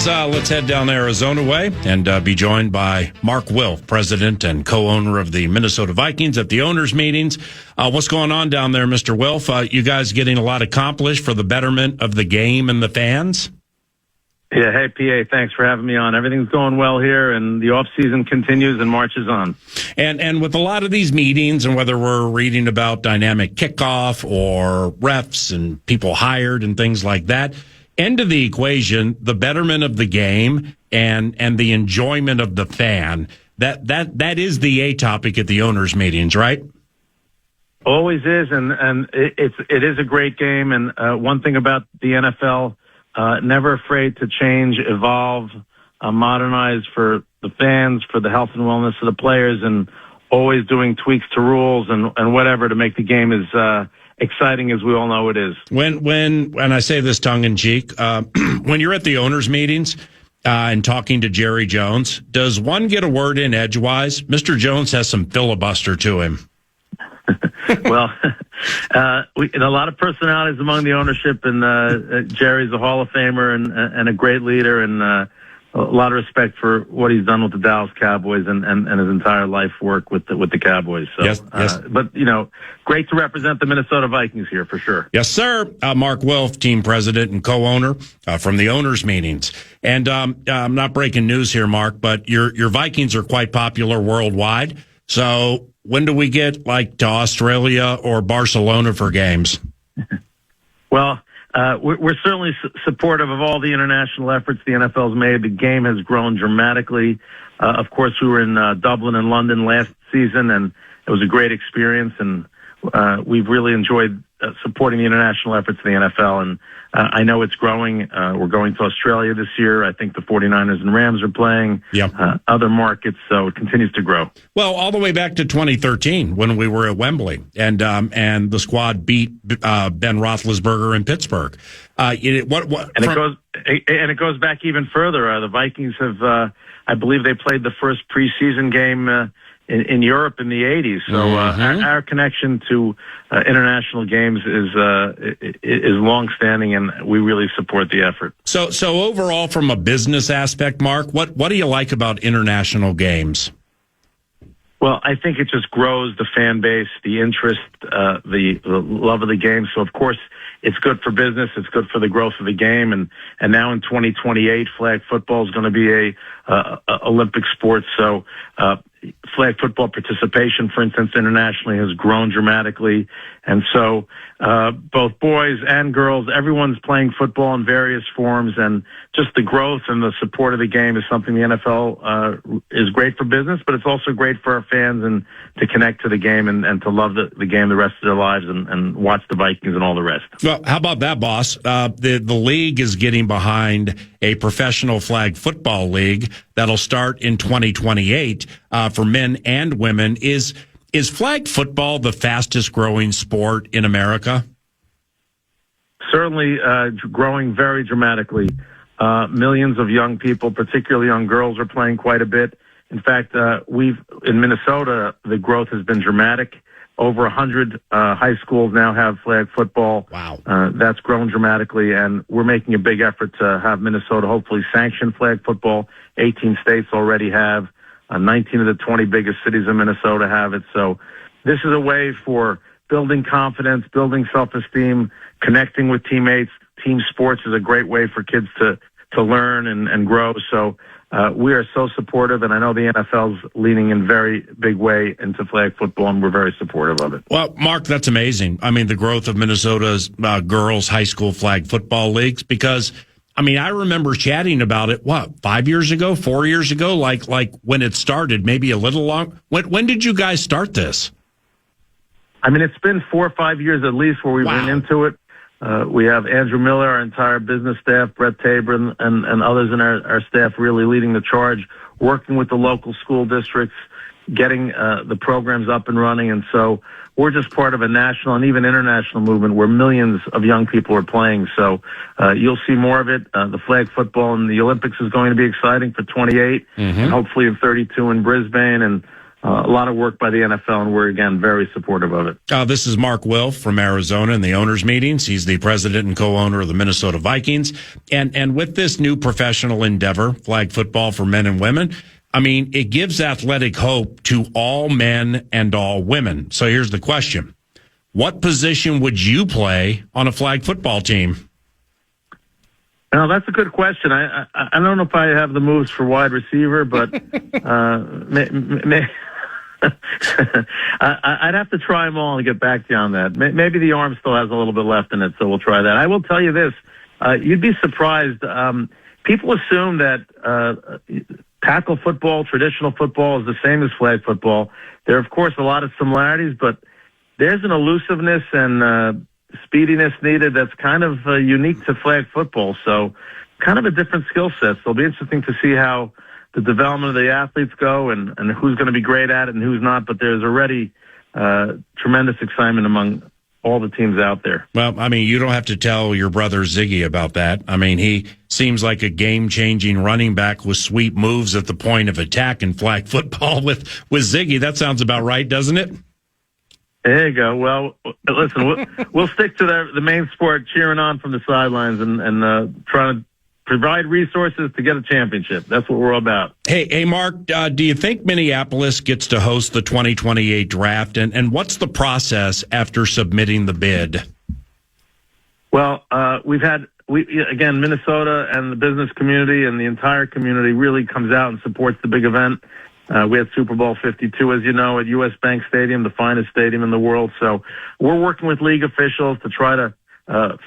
Let's head down Arizona way and be joined by Mark Wilf, president and co-owner of the Minnesota Vikings at the owners' meetings. What's going on down there, Mr. Wilf? You guys getting a lot accomplished for the betterment of the game and the fans? Yeah, hey, PA, thanks for having me on. Everything's going well here, and the off-season continues and marches on. And with a lot of these meetings, and whether we're reading about dynamic kickoff or refs and people hired and things like that, end of the equation, the betterment of the game and the enjoyment of the fan, that is the A topic at the owners' meetings, right? Always is, and it is a great game. And one thing about the NFL, never afraid to change, evolve, modernize for the fans, for the health and wellness of the players, and always doing tweaks to rules and whatever to make the game as exciting as we all know it is. When I say this tongue in cheek, when you're at the owners' meetings and talking to Jerry Jones, does one get a word in edgewise? Mr. Jones has some filibuster to him. Well, a lot of personalities among the ownership, and Jerry's a Hall of Famer and a great leader, and a lot of respect for what he's done with the Dallas Cowboys and his entire life work with the Cowboys. So, yes. But great to represent the Minnesota Vikings here for sure. Yes, sir. Mark Wilf, team president and co-owner from the owners' meetings. And I'm not breaking news here, Mark, but your Vikings are quite popular worldwide. So when do we get to Australia or Barcelona for games? Well, we're certainly supportive of all the international efforts the NFL's made. The game has grown dramatically. Of course, we were in Dublin and London last season, and it was a great experience. And we've really enjoyed supporting the international efforts of the NFL. And I know it's growing. We're going to Australia this year. I think the 49ers and Rams are playing. Yep. Other markets, so it continues to grow. Well, all the way back to 2013 when we were at Wembley and the squad beat Ben Roethlisberger in Pittsburgh. It goes back even further. The Vikings have, I believe, they played the first preseason game in Europe in the 80s. So our connection to international games is long-standing, and we really support the effort. So overall, from a business aspect, Mark, what do you like about international games? Well, I think it just grows the fan base, the interest, the love of the game. So, of course, it's good for business. It's good for the growth of the game. And now in 2028, flag football is going to be a Olympic sport. So flag football participation, for instance, internationally has grown dramatically. And so both boys and girls, everyone's playing football in various forms. And just the growth and the support of the game is something the NFL is great for business, but it's also great for our fans and to connect to the game and to love the game the rest of their lives and watch the Vikings and all the rest. Well, how about that, boss? The league is getting behind a professional flag football league that'll start in 2028 for men and women. Is flag football the fastest growing sport in America? Certainly growing very dramatically. Millions of young people, particularly young girls, are playing quite a bit. In fact, in Minnesota, the growth has been dramatic. Over 100 high schools now have flag football. Wow. That's grown dramatically, and we're making a big effort to have Minnesota hopefully sanction flag football. 18 states already have. 19 of the 20 biggest cities in Minnesota have it. So this is a way for building confidence, building self-esteem, connecting with teammates. Team sports is a great way for kids to learn and grow. So we are so supportive, and I know the NFL's leaning in very big way into flag football, and we're very supportive of it. Well, Mark, that's amazing. I mean, the growth of Minnesota's girls' high school flag football leagues, because, I mean, I remember chatting about it, 5 years ago, 4 years ago, like when it started, maybe a little long. When did you guys start this? I mean, it's been 4 or 5 years at least where we've been into it. We have Andrew Miller, our entire business staff, Brett Tabor, and others in our staff really leading the charge, working with the local school districts, getting the programs up and running. And so we're just part of a national and even international movement where millions of young people are playing. So you'll see more of it. The flag football in the Olympics is going to be exciting for 28, and hopefully in 32 in Brisbane. And a lot of work by the NFL, and we're, again, very supportive of it. This is Mark Wilf from Arizona in the owners' meetings. He's the president and co-owner of the Minnesota Vikings. And with this new professional endeavor, flag football for men and women, I mean, it gives athletic hope to all men and all women. So here's the question. What position would you play on a flag football team? Now, that's a good question. I don't know if I have the moves for wide receiver, but I'd have to try them all and get back to you on that. Maybe the arm still has a little bit left in it, so we'll try that. I will tell you this. You'd be surprised. People assume that tackle football, traditional football, is the same as flag football. There are, of course, a lot of similarities, but there's an elusiveness and speediness needed that's kind of unique to flag football. So kind of a different skill set. So it'll be interesting to see how the development of the athletes go and who's going to be great at it and who's not. But there's already tremendous excitement among all the teams out there. Well, I mean, you don't have to tell your brother Ziggy about that. I mean, he seems like a game-changing running back with sweet moves at the point of attack in flag football with Ziggy. That sounds about right, doesn't it? There you go. Well, listen, we'll stick to the main sport, cheering on from the sidelines and trying to provide resources to get a championship. That's what we're all about. Hey, Mark, do you think Minneapolis gets to host the 2028 draft? And what's the process after submitting the bid? Well, again, Minnesota and the business community and the entire community really comes out and supports the big event. We had Super Bowl 52, as you know, at U.S. Bank Stadium, the finest stadium in the world. So we're working with league officials to try to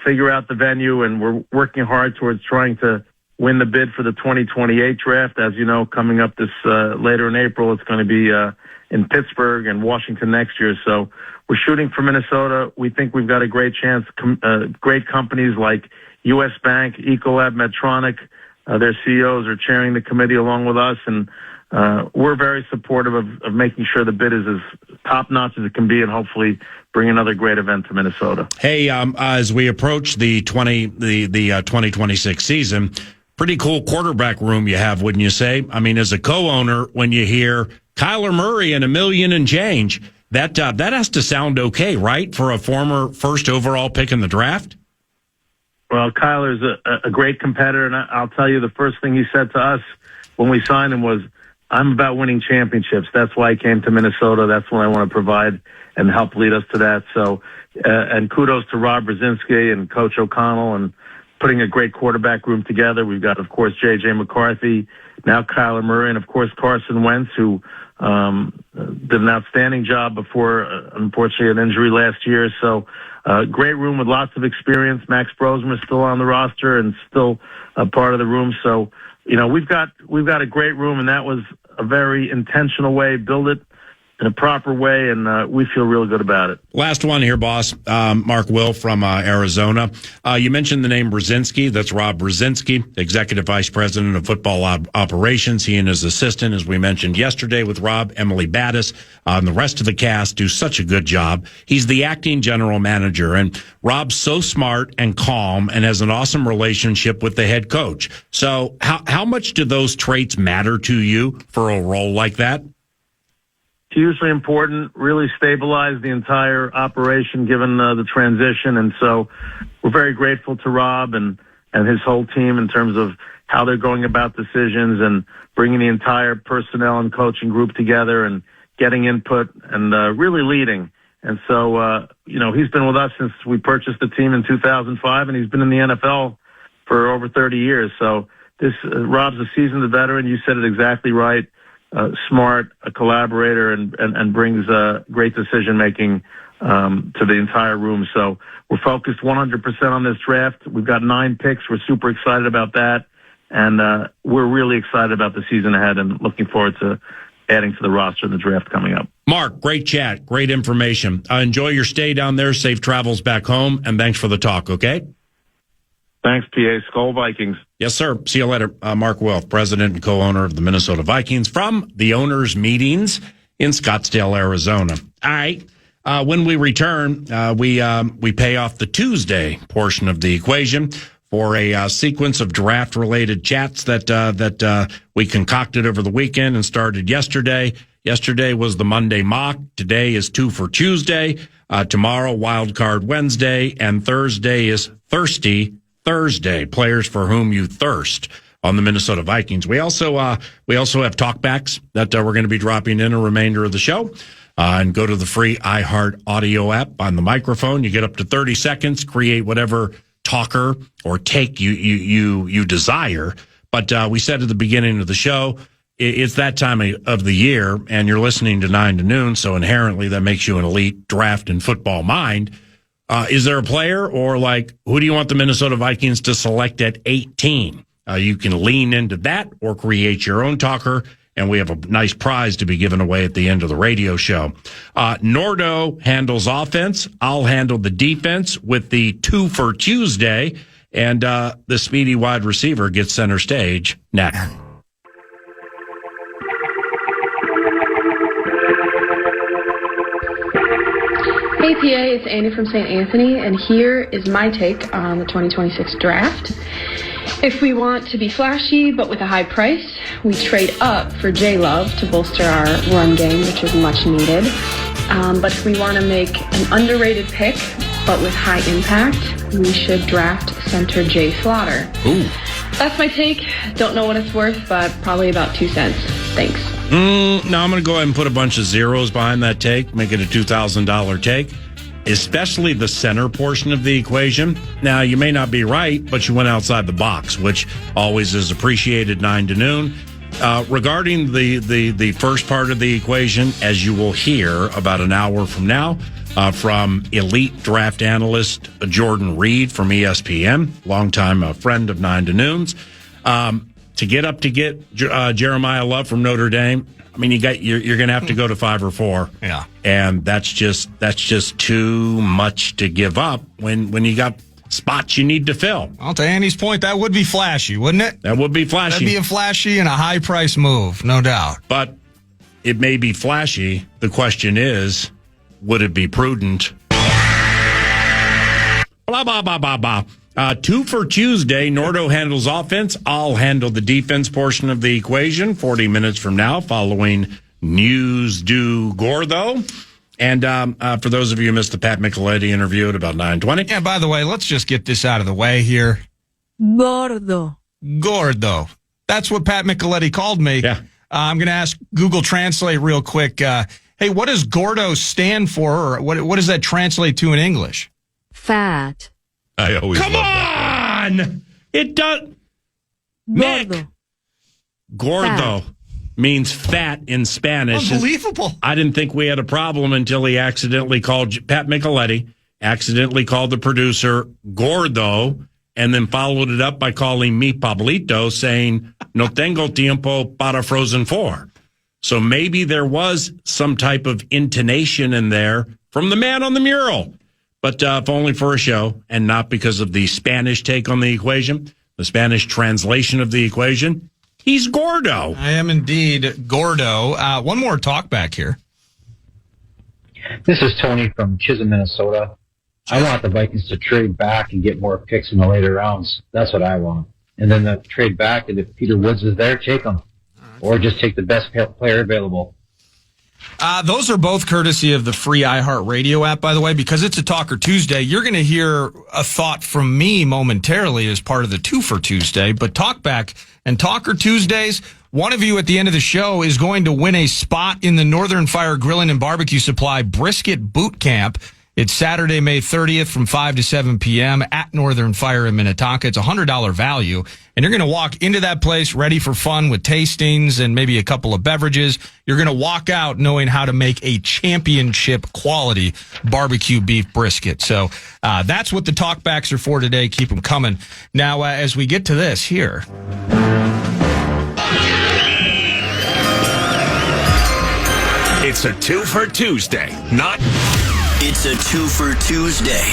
figure out the venue, and we're working hard towards trying to win the bid for the 2028 draft. As you know, coming up this later in April, it's going to be in Pittsburgh and Washington next year. So we're shooting for Minnesota. We think we've got a great chance. Great companies like U.S. Bank, Ecolab, Medtronic, their CEOs are chairing the committee along with us, and we're very supportive of making sure the bid is as top-notch as it can be and hopefully bring another great event to Minnesota. Hey, as we approach the 2026 season, pretty cool quarterback room you have, wouldn't you say? I mean, as a co-owner, when you hear Kyler Murray and $1 million and change, that has to sound okay, right, for a former first overall pick in the draft? Well, Kyler's a great competitor, and I'll tell you the first thing he said to us when we signed him was, I'm about winning championships. That's why I came to Minnesota. That's what I want to provide and help lead us to that. So, and kudos to Rob Brzezinski and Coach O'Connell and putting a great quarterback room together. We've got, of course, J.J. McCarthy, now Kyler Murray, and, of course, Carson Wentz, who did an outstanding job before, unfortunately, an injury last year. So, great room with lots of experience. Max Brosmer is still on the roster and still a part of the room. So, you know, we've got a great room, and that was a very intentional way, build it in a proper way, and we feel real good about it. Last one here, boss. Mark Wilf from Arizona. You mentioned the name Brzezinski. That's Rob Brzezinski, Executive Vice President of Football Operations. He and his assistant, as we mentioned yesterday with Rob, Emily Battis, and the rest of the cast do such a good job. He's the acting general manager, and Rob's so smart and calm and has an awesome relationship with the head coach. So how much do those traits matter to you for a role like that? Hugely important, really stabilize the entire operation given the transition. And so we're very grateful to Rob and his whole team in terms of how they're going about decisions and bringing the entire personnel and coaching group together and getting input and really leading. And so, you know, he's been with us since we purchased the team in 2005, and he's been in the NFL for over 30 years. So Rob's a seasoned veteran. You said it exactly right. Smart, a collaborator, and brings great decision-making to the entire room. So we're focused 100% on this draft. We've got 9 picks. We're super excited about that. And we're really excited about the season ahead and looking forward to adding to the roster in the draft coming up. Mark, great chat, great information. Enjoy your stay down there. Safe travels back home, and thanks for the talk, okay? Thanks, PA. Skol Vikings. Yes, sir. See you later. Mark Wilf, president and co-owner of the Minnesota Vikings from the owners' meetings in Scottsdale, Arizona. All right. When we return, we pay off the Tuesday portion of the equation for a sequence of draft-related chats that we concocted over the weekend and started yesterday. Yesterday was the Monday mock. Today is Twofer Tuesday. Tomorrow, Wild Card Wednesday, and Thursday is Thirsty Thursday. Players for whom you thirst on the Minnesota Vikings. We also have talkbacks that we're going to be dropping in a remainder of the show. And go to the free iHeart Audio app on the microphone. You get up to 30 seconds. Create whatever talker or take you desire. But we said at the beginning of the show, it's that time of the year, and you're listening to 9 to Noon, so inherently that makes you an elite draft and football mind. Is there a player, or who do you want the Minnesota Vikings to select at 18? You can lean into that or create your own talker, and we have a nice prize to be given away at the end of the radio show. Nordo handles offense. I'll handle the defense with the Twofer Tuesday, and the speedy wide receiver gets center stage next. Hey PA, it's Andy from St. Anthony, and here is my take on the 2026 draft. If we want to be flashy but with a high price, we trade up for J-Love to bolster our run game, which is much needed. But if we want to make an underrated pick but with high impact, we should draft center Jay Slaughter. Ooh. That's my take. Don't know what it's worth, but probably about 2 cents. Thanks. Now I'm going to go ahead and put a bunch of zeros behind that take, make it a $2,000 take, especially the center portion of the equation. Now, you may not be right, but you went outside the box, which always is appreciated 9 to Noon. Regarding the first part of the equation, as you will hear about an hour from now, from elite draft analyst Jordan Reed from ESPN, longtime friend of 9 to Noons. To get Jeremiah Love from Notre Dame, I mean, you're going to have to go to 5 or 4. Yeah. And that's just too much to give up when you got spots you need to fill. Well, to Andy's point, that would be flashy, wouldn't it? That would be flashy. That'd be a flashy and a high price move, no doubt. But it may be flashy. The question is, would it be prudent? Blah, blah, blah, blah, blah. Twofer Tuesday, Nordo handles offense. I'll handle the defense portion of the equation 40 minutes from now, following News Du Gordo. And for those of you who missed the Pat Micheletti interview at about 9:20. Yeah, by the way, let's just get this out of the way here. Gordo. That's what Pat Micheletti called me. Yeah. I'm going to ask Google Translate real quick. Hey, what does Gordo stand for? Or what does that translate to in English? Fat. I always Come on! It does. Nick. Gordo means fat in Spanish. Unbelievable. I didn't think we had a problem until he accidentally called Pat Micheletti, accidentally called the producer Gordo, and then followed it up by calling me Pablito, saying, no tengo tiempo para Frozen 4. So maybe there was some type of intonation in there from the man on the mural. But if only for a show and not because of the Spanish take on the equation, the Spanish translation of the equation. He's Gordo. I am indeed Gordo. One more talk back here. This is Tony from Chisholm, Minnesota. I want the Vikings to trade back and get more picks in the later rounds. That's what I want. And then the trade back, and if Peter Woods is there, take him. Or just take the best player available. Those are both courtesy of the free iHeart Radio app, by the way, because it's a Talker Tuesday. You're going to hear a thought from me momentarily as part of the Twofer Tuesday, but Talkback and Talker Tuesdays, one of you at the end of the show is going to win a spot in the Northern Fire Grilling and Barbecue Supply Brisket Boot Camp. It's Saturday, May 30th from 5 to 7 p.m. at Northern Fire in Minnetonka. It's a $100 value, and you're going to walk into that place ready for fun with tastings and maybe a couple of beverages. You're going to walk out knowing how to make a championship quality barbecue beef brisket. So that's what the talkbacks are for today. Keep them coming. Now, as we get to this here. It's a Twofer Tuesday, not... It's a Twofer Tuesday,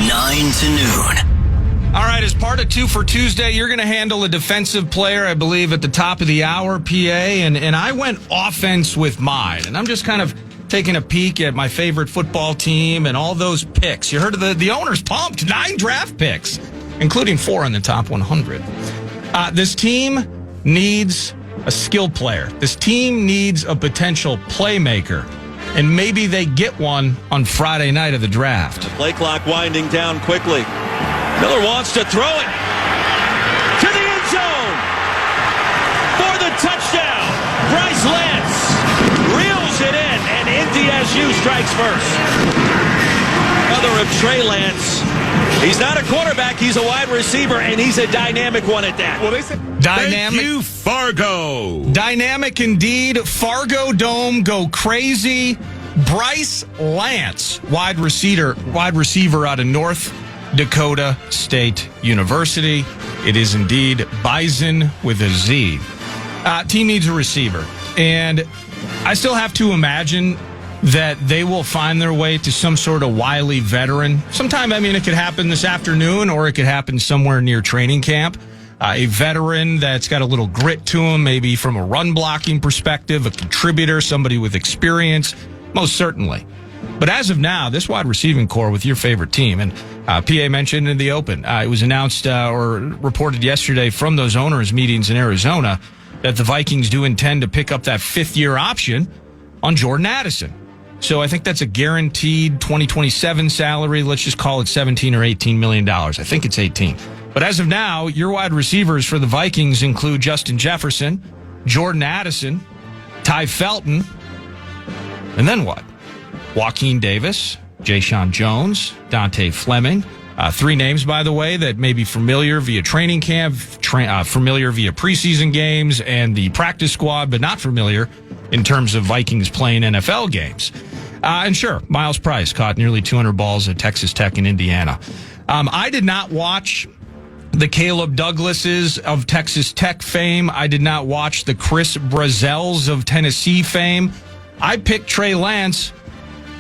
9 to noon. All right, as part of Twofer Tuesday, you're going to handle a defensive player, I believe, at the top of the hour, PA, and I went offense with mine, and I'm just kind of taking a peek at my favorite football team and all those picks. You heard of the owner's pumped, 9 draft picks. including 4 in the top 100. This team needs a skill player. This team needs a potential playmaker. And maybe they get one on Friday night of the draft. The play clock winding down quickly. Miller wants to throw it to the end zone for the touchdown. Bryce Lance reels it in, and NDSU strikes first. Another of Trey Lance. He's not a quarterback, he's a wide receiver, and he's a dynamic one at that. Well, they said, Dynamic. Thank you, Fargo. Dynamic indeed. Fargo Dome, go crazy. Bryce Lance, wide receiver out of North Dakota State University. It is indeed Bison with a Z. Team needs a receiver. And I still have to imagine that they will find their way to some sort of wily veteran. Sometime, it could happen this afternoon or it could happen somewhere near training camp. A veteran that's got a little grit to him, maybe from a run blocking perspective, a contributor, somebody with experience, most certainly. But as of now, this wide receiving core with your favorite team, and PA mentioned in the open, it was announced or reported yesterday from those owners' meetings in Arizona that the Vikings do intend to pick up that 5th-year option on Jordan Addison. So I think that's a guaranteed 2027 salary. Let's just call it $17 or $18 million. I think it's 18. But as of now, your wide receivers for the Vikings include Justin Jefferson, Jordan Addison, Ty Felton, and then what? Joaquin Davis, Jayshon Jones, Dante Fleming. 3 names, by the way, that may be familiar via training camp, familiar via preseason games and the practice squad, but not familiar in terms of Vikings playing NFL games. And sure, Miles Price caught nearly 200 balls at Texas Tech and Indiana. I did not watch the Caleb Douglases of Texas Tech fame. I did not watch the Chris Brazels of Tennessee fame. I picked Trey Lance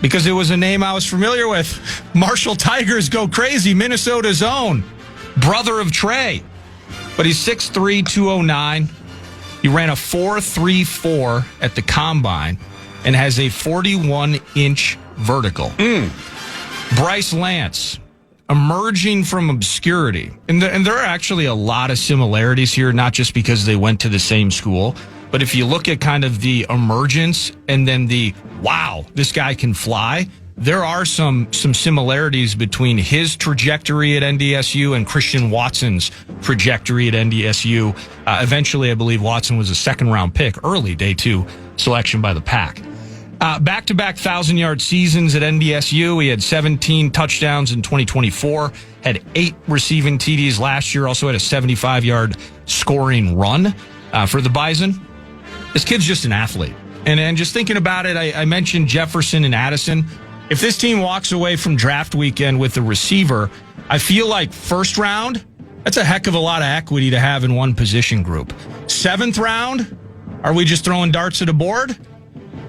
because it was a name I was familiar with. Marshall Tigers go crazy, Minnesota's own, brother of Trey. But he's 6'3", 209. He ran a 4.34 at the combine and has a 41-inch vertical. Bryce Lance, emerging from obscurity. And there are actually a lot of similarities here, not just because they went to the same school, but if you look at kind of the emergence and then the, wow, this guy can fly, there are some similarities between his trajectory at NDSU and Christian Watson's trajectory at NDSU. Eventually, I believe Watson was a second-round pick, early day 2 selection by the Pack. Back-to-back 1,000-yard seasons at NDSU. He had 17 touchdowns in 2024, had 8 receiving TDs last year, also had a 75-yard scoring run for the Bison. This kid's just an athlete. And just thinking about it, I mentioned Jefferson and Addison. If this team walks away from draft weekend with a receiver, I feel like first round, that's a heck of a lot of equity to have in one position group. 7th round, are we just throwing darts at a board?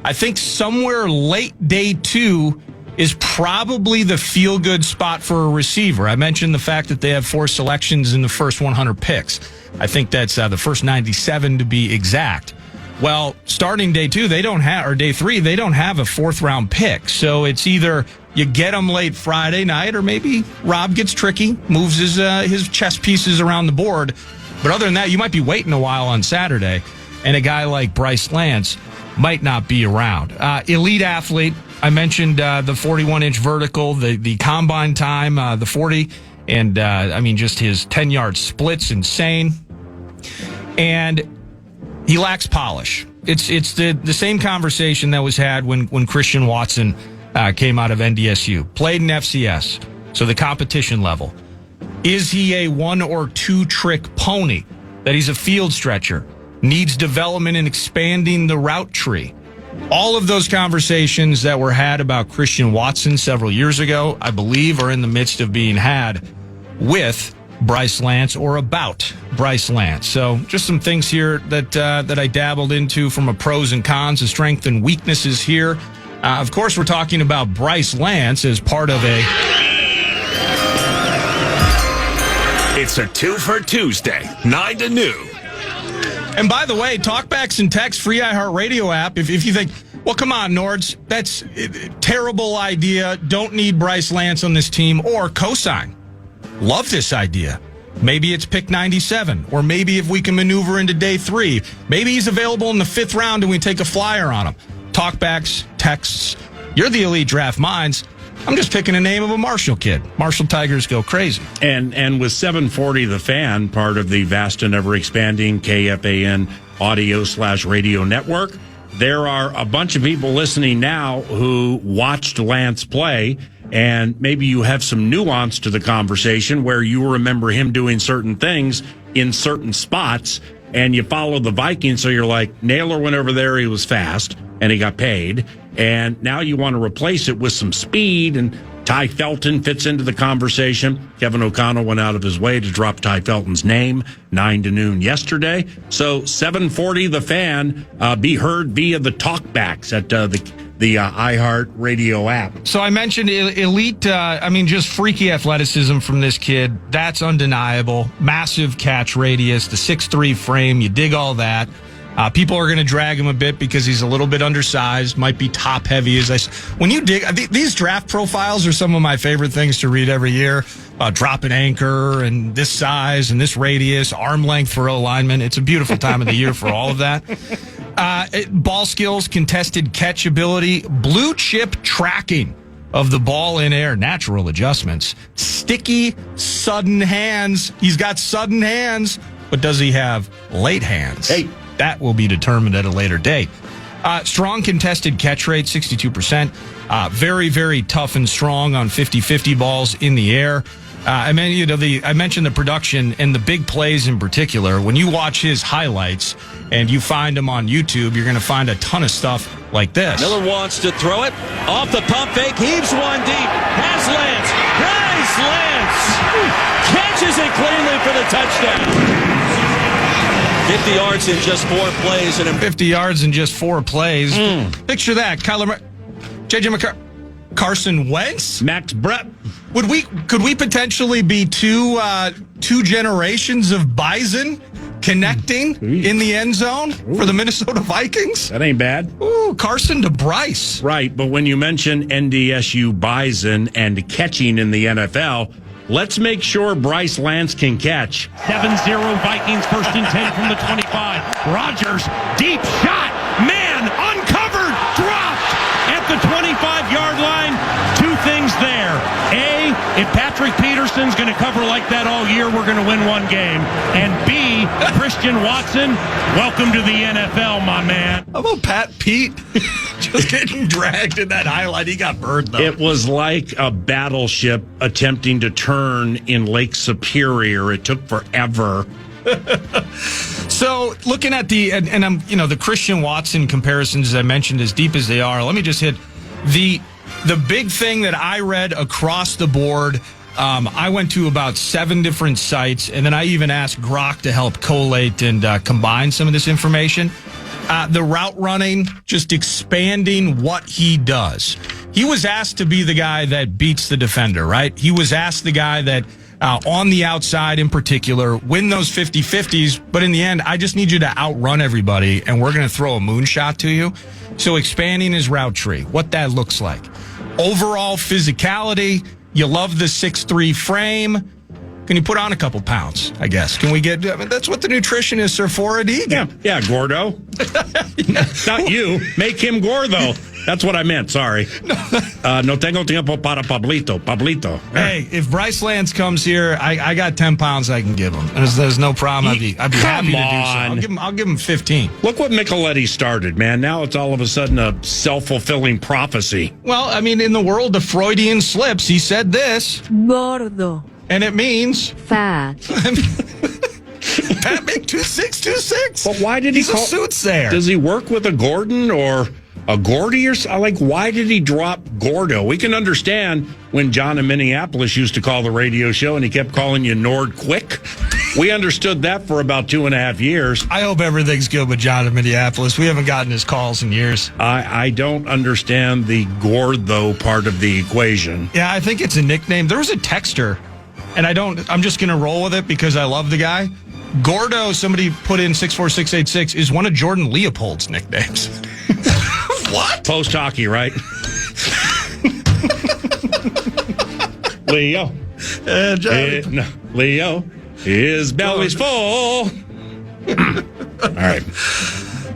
I think somewhere late day 2 is probably the feel-good spot for a receiver. I mentioned the fact that they have 4 selections in the first 100 picks. I think that's the first 97 to be exact. Well, starting day 2, they don't have, or day 3, they don't have a 4th-round pick. So it's either you get them late Friday night, or maybe Rob gets tricky, moves his chess pieces around the board. But other than that, you might be waiting a while on Saturday, and a guy like Bryce Lance might not be around. Elite athlete. I mentioned the 41-inch vertical, the combine time, the 40, and just his 10-yard split's insane. And he lacks polish. It's the same conversation that was had when Christian Watson came out of NDSU. Played in FCS, so the competition level. Is he a 1 or 2 trick pony? That he's a field stretcher? Needs development in expanding the route tree? All of those conversations that were had about Christian Watson several years ago, I believe, are in the midst of being had with Bryce Lance, or about Bryce Lance. So just some things here that I dabbled into from a pros and cons, the strength and weaknesses here. Of course, we're talking about Bryce Lance as part of a... It's a Twofer Tuesday, 9 to noon. And by the way, talkbacks and text, free iHeartRadio app. If you think, well, come on, Nords, that's a terrible idea. Don't need Bryce Lance on this team, or cosign. Love this idea. Maybe it's pick 97, or maybe if we can maneuver into day 3, maybe he's available in the 5th round and we take a flyer on him. Talkbacks, texts. You're the elite draft minds. I'm just picking a name of a Marshall kid. Marshall Tigers go crazy. And with 740 The Fan, part of the vast and ever-expanding KFAN audio/radio network, there are a bunch of people listening now who watched Lance play, and maybe you have some nuance to the conversation where you remember him doing certain things in certain spots, and you follow the Vikings, so you're like, Naylor went over there, he was fast, and he got paid, and now you want to replace it with some speed, and Ty Felton fits into the conversation. Kevin O'Connell went out of his way to drop Ty Felton's name 9 to noon yesterday. So 740 The Fan, be heard via the talkbacks at the iHeart Radio app. So I mentioned elite, just freaky athleticism from this kid. That's undeniable. Massive catch radius, the 6'3" frame. You dig all that. People are going to drag him a bit because he's a little bit undersized, might be top heavy. When you dig, these draft profiles are some of my favorite things to read every year. Drop an anchor and this size and this radius, arm length for alignment. It's a beautiful time of the year for all of that. Ball skills, contested catch ability, blue chip tracking of the ball in air, natural adjustments, sticky, sudden hands. He's got sudden hands, but does he have late hands? Hey. That will be determined at a later date. Strong contested catch rate, 62%. Very, very tough and strong on 50-50 balls in the air. I mentioned the production and the big plays in particular. When you watch his highlights and you find him on YouTube, you're going to find a ton of stuff like this. Miller wants to throw it. Off the pump fake. Heaves one deep. Has Lance. Nice Lance. Catches it cleanly for the touchdown. 50 yards in just 4 plays. 50 yards in just 4 plays. Picture that. Kyler Murray, J.J. McCarthy, Carson Wentz, Max Brett. Could we potentially be two generations of Bison connecting in the end zone for the Minnesota Vikings? That ain't bad. Ooh, Carson to Bryce. Right, but when you mention NDSU Bison and catching in the NFL, let's make sure Bryce Lance can catch. 7-0 Vikings, 1st and 10 from the 25. Rodgers, deep shot. Man, uncovered, dropped at the 25-yard line. 2 things there. A, if Patrick Peterson's going to cover like that all year, we're going to win 1 game. And B, Christian Watson, welcome to the NFL, my man. How about Pat Pete? Just getting dragged in that highlight. He got burned, though. It was like a battleship attempting to turn in Lake Superior. It took forever. So looking at the Christian Watson comparisons, as I mentioned, as deep as they are, let me just hit the big thing that I read across the board. I went to about 7 different sites, and then I even asked Grok to help collate and combine some of this information. The route running, just expanding what he does. He was asked to be the guy that beats the defender, right? He was asked the guy that, on the outside in particular, win those 50-50s, but in the end, I just need you to outrun everybody, and we're going to throw a moonshot to you. So expanding his route tree, what that looks like. Overall physicality, you love the 6'3" frame. Can you put on a couple pounds, I guess? Can we get... that's what the nutritionists are for at Egan. Yeah, Gordo. Not you. Make him Gordo. That's what I meant. Sorry. No tengo tiempo para Pablito. Hey, if Bryce Lance comes here, I got 10 pounds I can give him. There's no problem. I'd be happy to do so. I'll give him 15. Look what Micheletti started, man. Now it's all of a sudden a self-fulfilling prophecy. Well, in the world of Freudian slips, he said this. Gordo. And it means... Fat. Pat make 2626. But why did he call... He's a soothsayer. Does he work with a Gordon or a Gordy or something? Like, why did he drop Gordo? We can understand when John in Minneapolis used to call the radio show and he kept calling you Nord Quick. We understood that for about 2.5 years. I hope everything's good with John in Minneapolis. We haven't gotten his calls in years. I don't understand the Gordo part of the equation. Yeah, I think it's a nickname. There was a texter, and I'm just going to roll with it because I love the guy. Gordo, somebody put in 64686, is one of Jordan Leopold's nicknames. What? Post hockey, right? Leo. No, Leo, his belly's full. All right.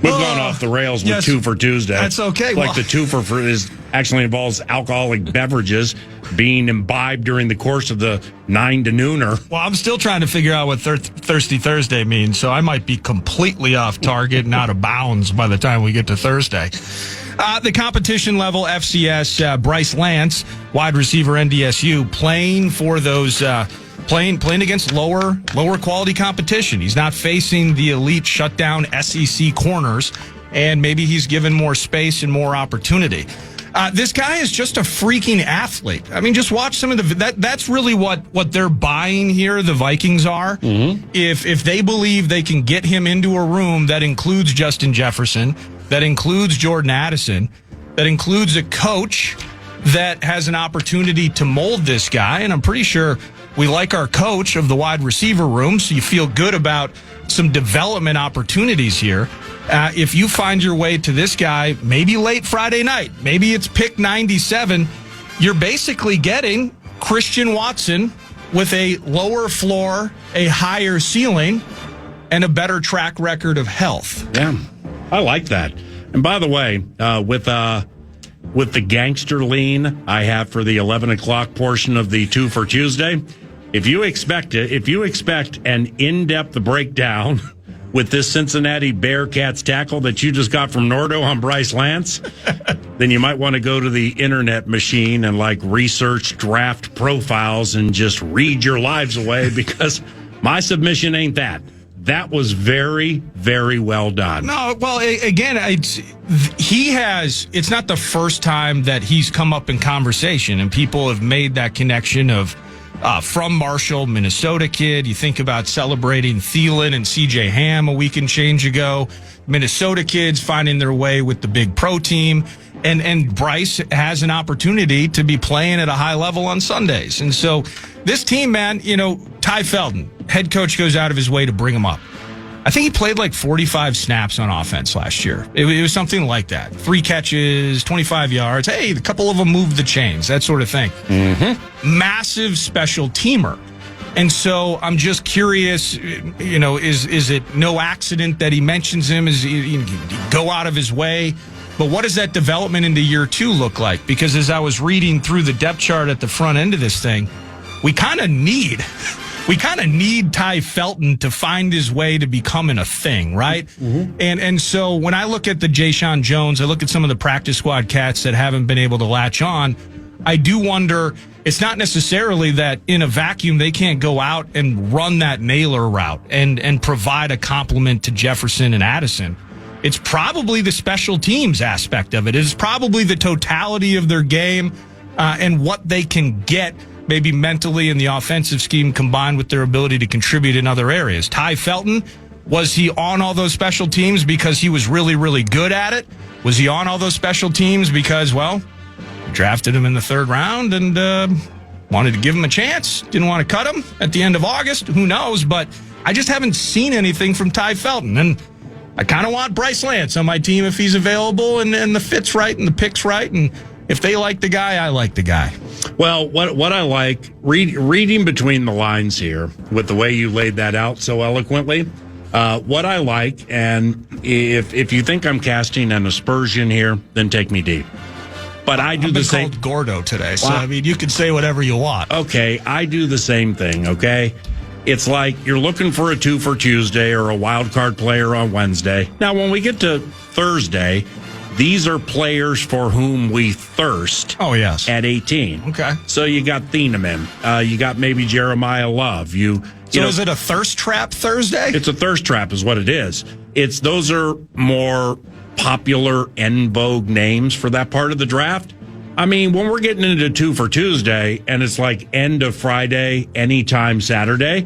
We've gone off the rails with Twofer Tuesday. That's okay. Like the twofer actually involves alcoholic beverages being imbibed during the course of the 9 to nooner. Well, I'm still trying to figure out what Thirsty Thursday means, so I might be completely off target and out of bounds by the time we get to Thursday. The competition level, FCS, Bryce Lance, wide receiver, NDSU, playing for those playing against lower quality competition. He's not facing the elite shutdown SEC corners, and maybe he's given more space and more opportunity. This guy is just a freaking athlete. I mean, just watch some of that's really what they're buying here, the Vikings are. Mm-hmm. If they believe they can get him into a room that includes Justin Jefferson, that includes Jordan Addison, that includes a coach that has an opportunity to mold this guy, and I'm pretty sure we like our coach of the wide receiver room, so you feel good about some development opportunities here. If you find your way to this guy, maybe late Friday night, maybe it's pick 97, you're basically getting Christian Watson with a lower floor, a higher ceiling, and a better track record of health. Yeah, I like that. And by the way, with the gangster lean I have for the 11 o'clock portion of the Twofer Tuesday, if you expect an in-depth breakdown with this Cincinnati Bearcats tackle that you just got from Nordo on Bryce Lance, then you might want to go to the internet machine and research draft profiles and just read your lives away, because my submission ain't that. That was very, very well done. No, well, again, it's not the first time that he's come up in conversation, and people have made that connection of from Marshall, Minnesota kid. You think about celebrating Thielen and CJ Ham a week and change ago. Minnesota kids finding their way with the big pro team. And Bryce has an opportunity to be playing at a high level on Sundays. And so this team, man, Ty Felton, head coach, goes out of his way to bring him up. I think he played 45 snaps on offense last year. It was something like that. 3 catches, 25 yards. Hey, a couple of them moved the chains, that sort of thing. Mm-hmm. Massive special teamer. And so I'm just curious, is it no accident that he mentions him? Is he go out of his way? But what does that development into year 2 look like? Because as I was reading through the depth chart at the front end of this thing, we kind of need Ty Felton to find his way to becoming a thing, right? Mm-hmm. And so when I look at the Jayshon Jones, I look at some of the practice squad cats that haven't been able to latch on, I do wonder, it's not necessarily that in a vacuum they can't go out and run that Naylor route and provide a complement to Jefferson and Addison. It's probably the special teams aspect of it. It's probably the totality of their game and what they can get maybe mentally in the offensive scheme combined with their ability to contribute in other areas. Ty Felton, was he on all those special teams because he was really, really good at it? Was he on all those special teams because, drafted him in the 3rd round and wanted to give him a chance? Didn't want to cut him at the end of August? Who knows? But I just haven't seen anything from Ty Felton. And I kind of want Bryce Lance on my team if he's available and the fit's right and the pick's right. And if they like the guy, I like the guy. Well, what I like, reading between the lines here with the way you laid that out so eloquently, what I like, and if you think I'm casting an aspersion here, then take me deep. But I do the same. Called Gordo today, so you can say whatever you want. Okay, I do the same thing, okay? It's like you're looking for a Twofer Tuesday or a wild card player on Wednesday. Now, when we get to Thursday, these are players for whom we thirst. Oh, yes. At 18. Okay. So you got Thieneman. You got maybe Jeremiah Love. Is it a thirst trap Thursday? It's a thirst trap is what it is. Those are more popular en vogue names for that part of the draft. I mean, when we're getting into Twofer Tuesday and it's like end of Friday, anytime Saturday,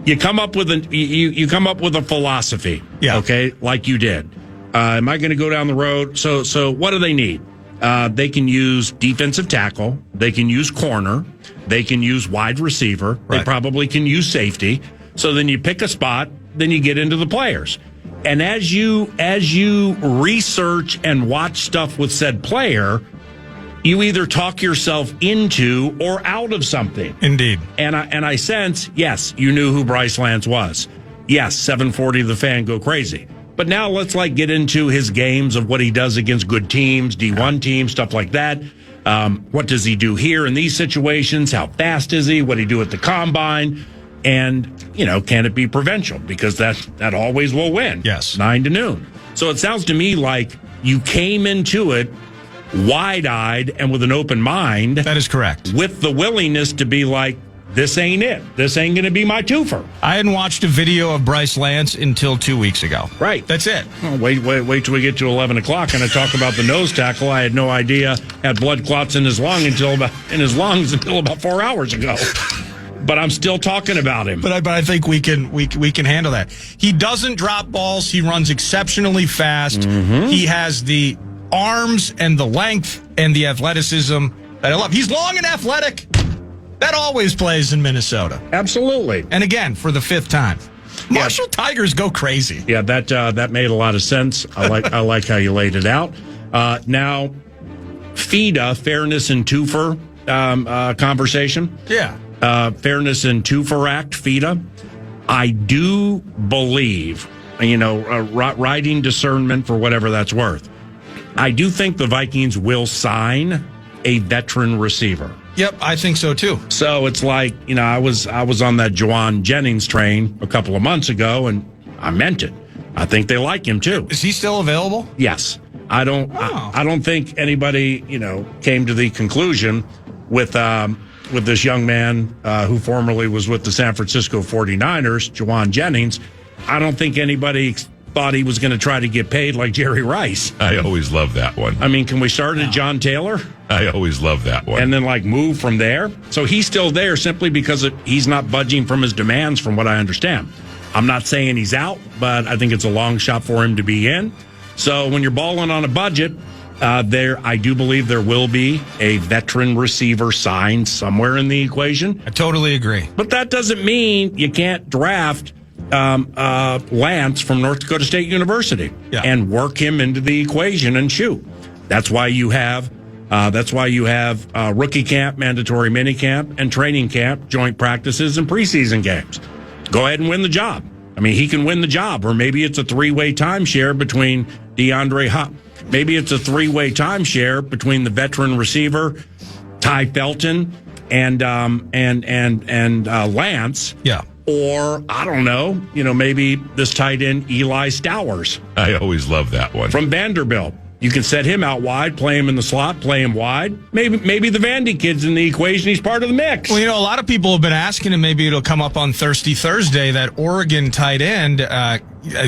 you come up with you come up with a philosophy. Yeah. Okay, like you did. Am I going to go down the road? So what do they need? They can use defensive tackle. They can use corner. They can use wide receiver. Right. They probably can use safety. So then you pick a spot. Then you get into the players. And as you research and watch stuff with said player, you either talk yourself into or out of something. Indeed. And I sense, yes, you knew who Bryce Lance was. Yes, 740 The Fan, go crazy. But now let's get into his games of what he does against good teams, D1 teams, stuff like that. What does he do here in these situations? How fast is he? What do he do at the combine? And, can it be provincial? Because that always will win. Yes. 9 to noon. So it sounds to me like you came into it wide-eyed and with an open mind. That is correct. With the willingness to be like, this ain't it. This ain't going to be my twofer. I hadn't watched a video of Bryce Lance until 2 weeks ago. Right. That's it. Well, wait till we get to 11 o'clock and I talk about the nose tackle. I had no idea had blood clots in his lungs until about 4 hours ago. But I'm still talking about him. But I think we can handle that. He doesn't drop balls. He runs exceptionally fast. Mm-hmm. He has the arms and the length and the athleticism that I love. He's long and athletic. That always plays in Minnesota. Absolutely. And again, for the 5th time. Marshall Tigers go crazy. Yeah, that made a lot of sense. I like how you laid it out. Now, FIDA, Fairness and Twofer conversation. Yeah. Fairness and Twofer Act, FIDA. I do believe, riding discernment for whatever that's worth. I do think the Vikings will sign a veteran receiver. Yep, I think so too. So it's like, I was on that Juwan Jennings train a couple of months ago, and I meant it. I think they like him too. Is he still available? Yes. I don't think anybody, came to the conclusion with this young man who formerly was with the San Francisco 49ers, Juwan Jennings. I don't think anybody thought he was going to try to get paid like Jerry Rice. I always love that one. I mean, can we start at John Taylor? I always love that one. And then move from there? So he's still there simply because he's not budging from his demands from what I understand. I'm not saying he's out, but I think it's a long shot for him to be in. So when you're balling on a budget, I do believe there will be a veteran receiver signed somewhere in the equation. I totally agree. But that doesn't mean you can't draft Lance from North Dakota State University and work him into the equation and shoot. That's why you have rookie camp, mandatory mini camp, and training camp, joint practices, and preseason games. Go ahead and win the job. I mean, he can win the job, or maybe it's a 3-way timeshare between DeAndre Hop. Maybe it's a 3-way timeshare between the veteran receiver Ty Felton and Lance. Yeah. Or, I don't know, maybe this tight end, Eli Stowers. I always love that one. From Vanderbilt. You can set him out wide, play him in the slot, play him wide. Maybe the Vandy kid's in the equation. He's part of the mix. Well, a lot of people have been asking, and maybe it'll come up on Thirsty Thursday, that Oregon tight end,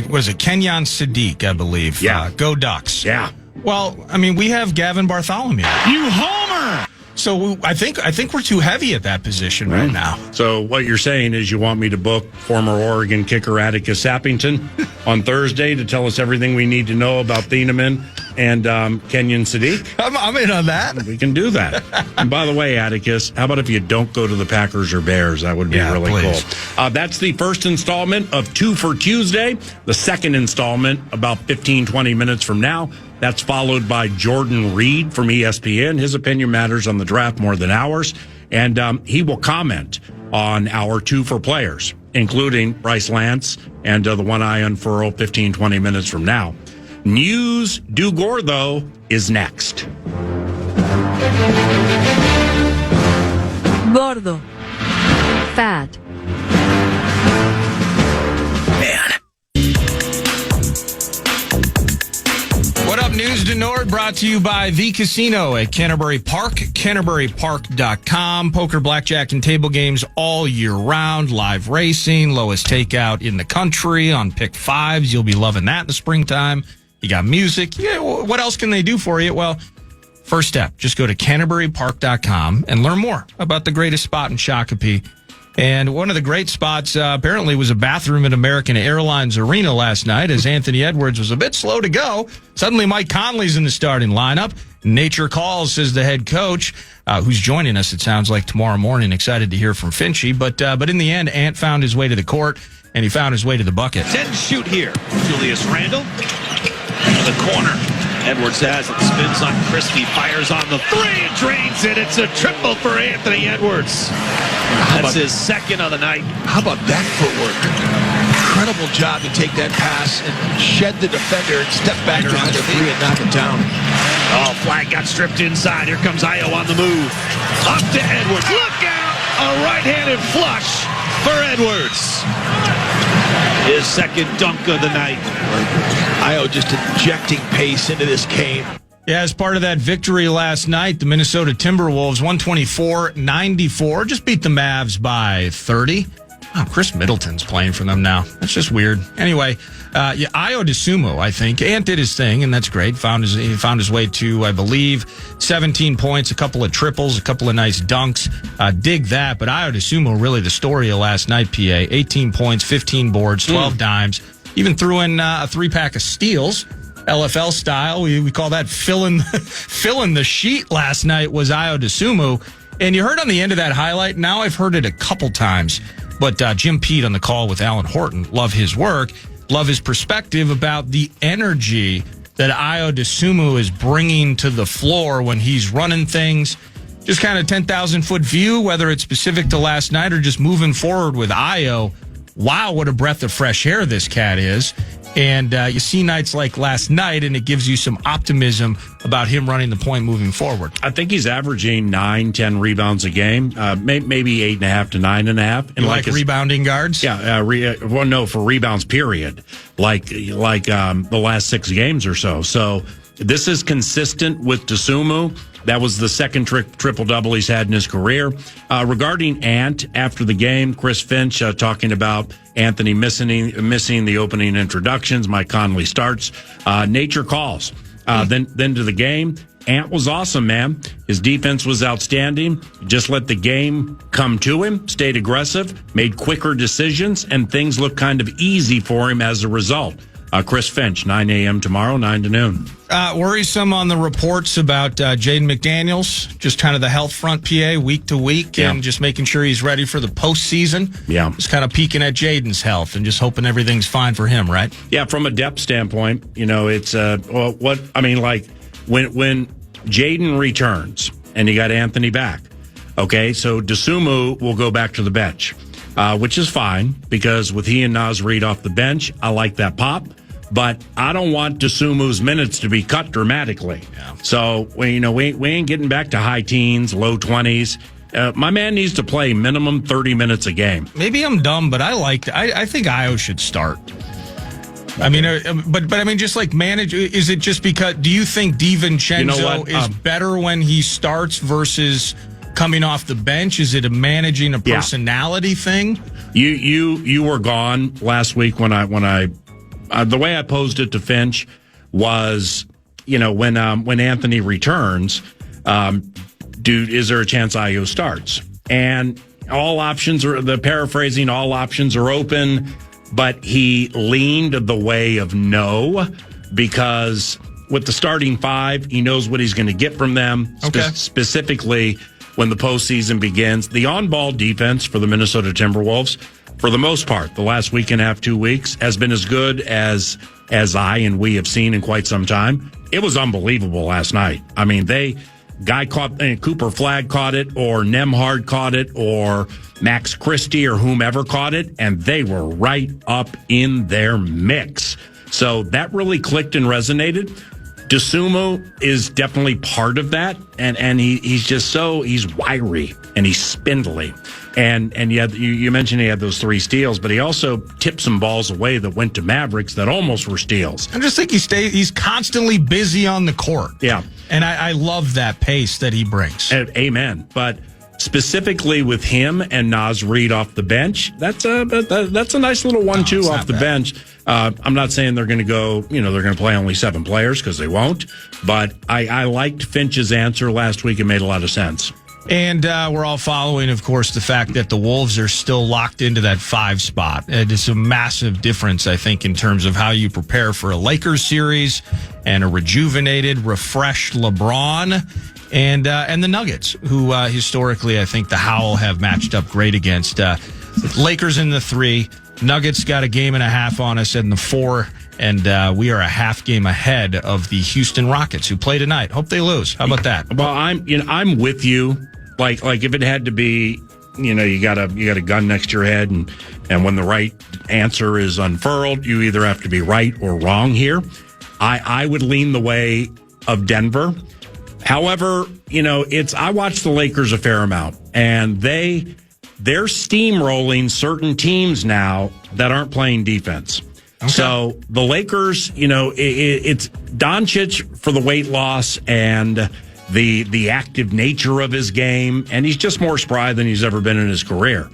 was it Kenyon Sadiq, I believe? Yeah. Go Ducks. Yeah. Well, we have Gavin Bartholomew. You homer! So I think we're too heavy at that position right now. So what you're saying is you want me to book former Oregon kicker Atticus Sappington on Thursday to tell us everything we need to know about Thieneman and Kenyon Sadiq? I'm in on that. We can do that. And by the way, Atticus, how about if you don't go to the Packers or Bears? That would be really please. cool. That's the first installment of Twofer Tuesday. The second installment about 15, 20 minutes from now. That's followed by Jordan Reed from ESPN. His opinion matters on the draft more than ours. And he will comment on our Twofer players, including Bryce Lance and the one I unfurl 15, 20 minutes from now. News du Gore, though, is next. Gordo. Fat. What up, News du Nord, brought to you by The Casino at Canterbury Park, CanterburyPark.com. Poker, blackjack, and table games all year round. Live racing, lowest takeout in the country on pick fives. You'll be loving that in the springtime. You got music. Yeah, what else can they do for you? Well, first step, just go to CanterburyPark.com and learn more about the greatest spot in Shakopee. And one of the great spots apparently was a bathroom at American Airlines Arena last night as Anthony Edwards was a bit slow to go. Suddenly Mike Conley's in the starting lineup. Nature calls, says the head coach, who's joining us, it sounds like, tomorrow morning. Excited to hear from Finchy. But in the end, Ant found his way to the court, and he found his way to the bucket. Set and shoot here. Julius Randle. The corner. Edwards has it, spins on Crispy, fires on the three, and drains it. It's a triple for Anthony Edwards. That's his second of the night. How about that footwork? Incredible job to take that pass and shed the defender and step back to the three and knock it down. Oh, flag got stripped inside. Here comes Ayo on the move. Up to Edwards. Look out! A right-handed flush for Edwards. His second dunk of the night. Ayo just injecting pace into this game. Yeah, as part of that victory last night, the Minnesota Timberwolves 124-94 just beat the Mavs by 30. Oh, Chris Middleton's playing for them now. That's just weird. Anyway, Ayo DeSumo, I think, Ant did his thing, and that's great. He found his way to, I believe, 17 points, a couple of triples, a couple of nice dunks. Dig that. But Ayo DeSumo, really the story of last night, PA. 18 points, 15 boards, 12 dimes. Even threw in a 3-pack of steals. LFL style. We call that filling the sheet last night was Ayo DeSumo. And you heard on the end of that highlight, now I've heard it a couple times, but Jim Pete on the call with Alan Horton, love his work, love his perspective about the energy that Ayo DeSumo is bringing to the floor when he's running things. Just kind of 10,000-foot view, whether it's specific to last night or just moving forward with Ayo. Wow, what a breath of fresh air this cat is. And you see nights like last night, and it gives you some optimism about him running the point moving forward. I think he's averaging 9-10 rebounds a game, maybe 8.5 to 9.5. And like rebounding guards? Yeah, well, no, for rebounds, period. Like the last 6 games or so. So this is consistent with DeSumo. That was the second triple-double he's had in his career. Regarding Ant, after the game, Chris Finch talking about Anthony missing the opening introductions. Mike Conley starts. Nature calls. Then to the game. Ant was awesome, man. His defense was outstanding. Just let the game come to him, stayed aggressive, made quicker decisions, and things looked kind of easy for him as a result. Chris Finch, 9 a.m. tomorrow, 9 to noon. Worrisome on the reports about Jaden McDaniels, just kind of the health front, PA, week to week, and just making sure he's ready for the postseason. Yeah. Just kind of peeking at Jaden's health and just hoping everything's fine for him, right? Yeah, from a depth standpoint, it's, when Jaden returns and you got Anthony back, okay, so DeSumo will go back to the bench, which is fine because with he and Naz Reid off the bench, I like that pop. But I don't want DeSumo's minutes to be cut dramatically. Yeah. So, we ain't getting back to high teens, low 20s. My man needs to play minimum 30 minutes a game. Maybe I'm dumb, but I think Ayo should start. I mean, but I mean, just like manage. Is it just because? Do you think DiVincenzo is better when he starts versus coming off the bench? Is it managing a personality thing? You were gone last week when I the way I posed it to Finch was, when Anthony returns, is there a chance Ayo starts? And all options are open, but he leaned the way of no, because with the starting 5, he knows what he's going to get from them. Specifically when the postseason begins. The on-ball defense for the Minnesota Timberwolves, for the most part, the last week and a half, 2 weeks, has been as good as I and we have seen in quite some time. It was unbelievable last night. I mean, Cooper Flagg caught it, or Nembhard caught it, or Max Christie or whomever caught it, and they were right up in their mix. So that really clicked and resonated. DeSumo is definitely part of that, and he's just he's wiry and he's spindly. And you mentioned he had those 3 steals, but he also tipped some balls away that went to Mavericks that almost were steals. I just think he's constantly busy on the court. Yeah. And I love that pace that he brings. Amen. But specifically with him and Naz Reid off the bench, that's a nice little 1-2 off the bench. I'm not saying they're going to go, they're going to play only 7 players, because they won't. But I liked Finch's answer last week. It made a lot of sense. And we're all following, of course, the fact that the Wolves are still locked into that 5 spot. It is a massive difference, I think, in terms of how you prepare for a Lakers series and a rejuvenated, refreshed LeBron and the Nuggets, who historically, I think, the Howl have matched up great against. Lakers in the 3, Nuggets got a game and a half on us in the 4, and we are a half game ahead of the Houston Rockets, who play tonight. Hope they lose. How about that? Well, I'm with you. Like if it had to be, you got a gun next to your head, and when the right answer is unfurled, you either have to be right or wrong here. I would lean the way of Denver. However, I watch the Lakers a fair amount, and they're steamrolling certain teams now that aren't playing defense. Okay. So the Lakers, it's Doncic for the weight loss and the active nature of his game, and he's just more spry than he's ever been in his career.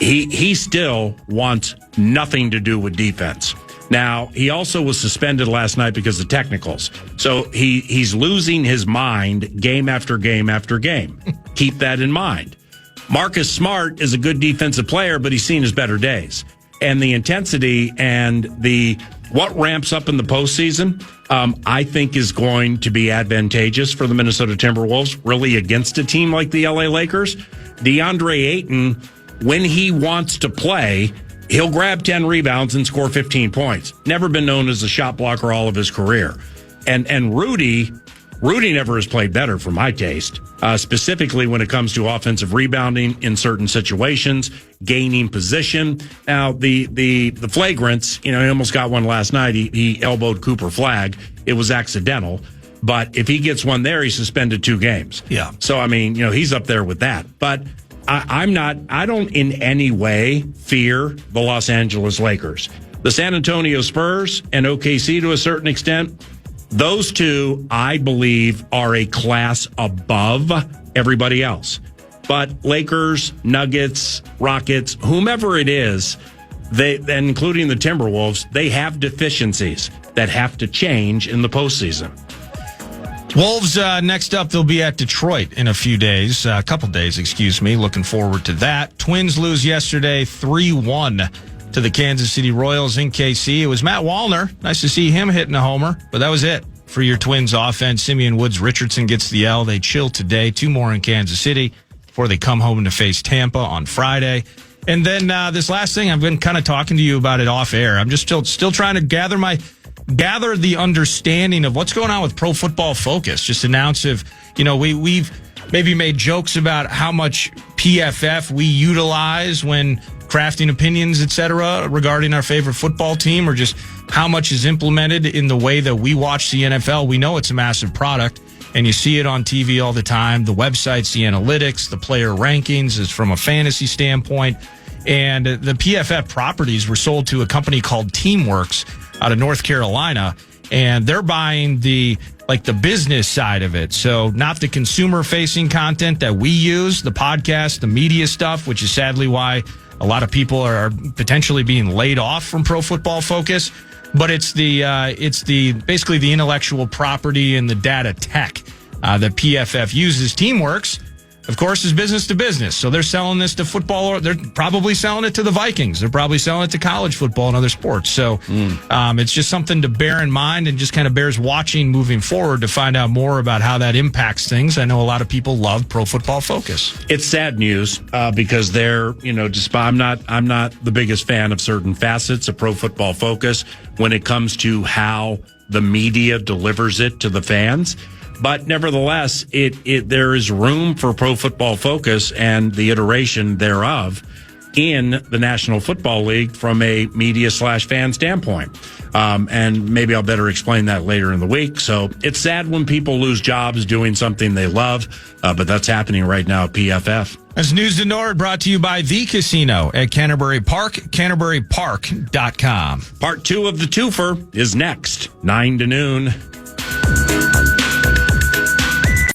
He still wants nothing to do with defense. Now, he also was suspended last night because of technicals. So he's losing his mind game after game after game. Keep that in mind. Marcus Smart is a good defensive player, but he's seen his better days. And the intensity and what ramps up in the postseason, I think is going to be advantageous for the Minnesota Timberwolves, really against a team like the LA Lakers. DeAndre Ayton, when he wants to play, he'll grab 10 rebounds and score 15 points. Never been known as a shot blocker all of his career. And Rudy never has played better for my taste, specifically when it comes to offensive rebounding in certain situations, gaining position. Now, the flagrants, he almost got one last night. He elbowed Cooper Flagg. It was accidental. But if he gets one there, he's suspended 2 games. Yeah. So, he's up there with that. But I don't in any way fear the Los Angeles Lakers. The San Antonio Spurs and OKC to a certain extent, those two, I believe, are a class above everybody else. But Lakers, Nuggets, Rockets, whomever it is, including the Timberwolves, they have deficiencies that have to change in the postseason. Wolves, next up, they'll be at Detroit in a couple days, Looking forward to that. Twins lose yesterday 3-1 to the Kansas City Royals in KC. It was Matt Wallner. Nice to see him hitting a homer, but that was it for your Twins offense. Simeon Woods-Richardson gets the L. They chill today. 2 more in Kansas City before they come home to face Tampa on Friday. And then this last thing, I've been kind of talking to you about it off air. I'm just still trying to gather the understanding of what's going on with Pro Football Focus. Just announce we've maybe made jokes about how much PFF we utilize when crafting opinions, etc., regarding our favorite football team, or just how much is implemented in the way that we watch the NFL. We know it's a massive product, and you see it on TV all the time. The websites, the analytics, the player rankings is from a fantasy standpoint. And the PFF properties were sold to a company called Teamworks out of North Carolina, and they're buying the business side of it. So not the consumer-facing content that we use, the podcast, the media stuff, which is sadly why a lot of people are potentially being laid off from Pro Football Focus. But it's basically the intellectual property and the data tech that PFF uses. Teamworks, of course, is business to business. So they're selling this to football, or they're probably selling it to the Vikings. They're probably selling it to college football and other sports. So it's just something to bear in mind, and just kind of bears watching moving forward to find out more about how that impacts things. I know a lot of people love Pro Football Focus. It's sad news because they're, I'm not the biggest fan of certain facets of Pro Football Focus when it comes to how the media delivers it to the fans. But nevertheless, there is room for Pro Football Focus and the iteration thereof in the National Football League from a media/fan standpoint. And maybe I'll better explain that later in the week. So it's sad when people lose jobs doing something they love, but that's happening right now at PFF. That's News to Nord, brought to you by The Casino at Canterbury Park, CanterburyPark.com. Part 2 of the Twofer is next, 9 to noon.